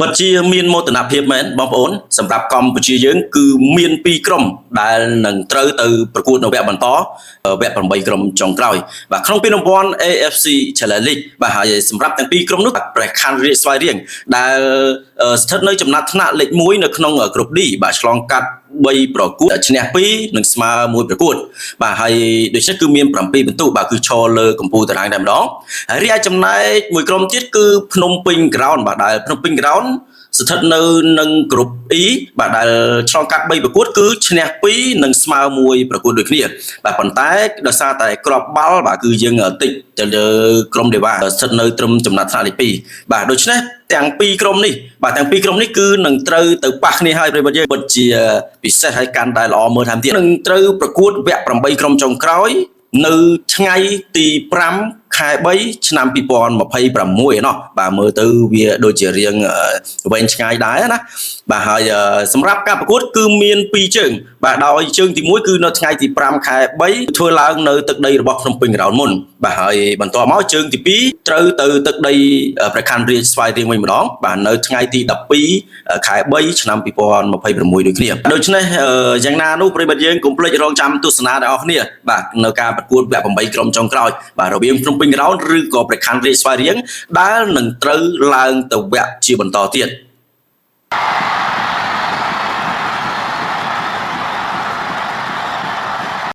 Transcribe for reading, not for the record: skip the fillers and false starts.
ពិតជាមានមោទនភាពមែនបងប្អូនសម្រាប់កម្ពុជាយើងគឺមាន2ក្រុមដែលនឹងត្រូវទៅប្រកួតនៅវគ្គបន្តវគ្គ8ក្រុមចុងក្រោយបាទក្នុងពានរង្វាន់ AFC Challenger League បាទហើយសម្រាប់ទាំង2ក្រុមនោះព្រះខ័នរាជស្វាយរៀងដែលស្ថិតនៅចំណាត់ថ្នាក់លេខ1នៅក្នុងក្រុម D បាទឆ្លងកាត់3ប្រកួតឈ្នះ2និងស្មើ1ប្រកួតបាទហើយដូច្នេះគឺមាន7ពិន្ទុបាទគឺឈរលើកំពូលតារាងតែម្ដងហើយរីឯចំណែកមួយក្រុមទៀតគឺភ្នំពេញ Ground បាទដែលភ្នំពេញ Ground ស្ថិតនៅនឹងក្រុម E បាទដែលឆ្លងកាត់3ប្រកួតគឺឈ្នះ2និងស្មើ1ប្រកួតដូចគ្នាបាទប៉ុន្តែដោយសារតែគ្រាប់បាល់បាទគឺយើងតិចទៅលើក្រុម Deva ស្ថិតនៅត្រឹមចំណាត់ថ្នាក់លេខ2បាទដូច្នេះទាំង2ក្រុមនេះបាទទាំង2ក្រុមនេះគឺនឹងត្រូវទៅប៉ះគ្នាហើយប្រិយមិត្តយើងពិតជាពិសេសហើយកាន់តែល្អមើលថែមទៀតនឹងត្រូវប្រកួតវគ្គ8ក្រុមចុងក្រោយនៅថ្ងៃទី5 ខែ 3 ឆ្នាំ 2026 ណោះបាទមើលទៅវាដូចជារៀងវែងឆ្ងាយដែរណាបាទហើយសម្រាប់ការប្រកួតគឺមាន2ជើងបាទដោយជើងទី1គឺនៅថ្ងៃទី5 ខែ 3 ធ្វើឡើងនៅទឹកដីរបស់ភ្នំពេញ Ground មុនបាទហើយបន្ទាប់មកជើងទី2ត្រូវទៅទឹកដីព្រះខ័នរាជស្វាយរៀងវិញម្ដងបាទនៅថ្ងៃទី12 ខែ 3 ឆ្នាំ 2026 ដូចគ្នាដូច្នេះយ៉ាងណានោះប្រិយមិត្តយើងកុំភ្លេចរងចាំទស្សនាដល់អ្នកគ្នាបាទនៅការប្រកួតវគ្គ8ក្រុមចុងក្រោយបាទរវាងភ្នំពេញ Ground ឬក៏ព្រះខ័នរាជស្វាយរៀងដែលនឹងត្រូវឡើងទៅវគ្គជាបន្តទៀត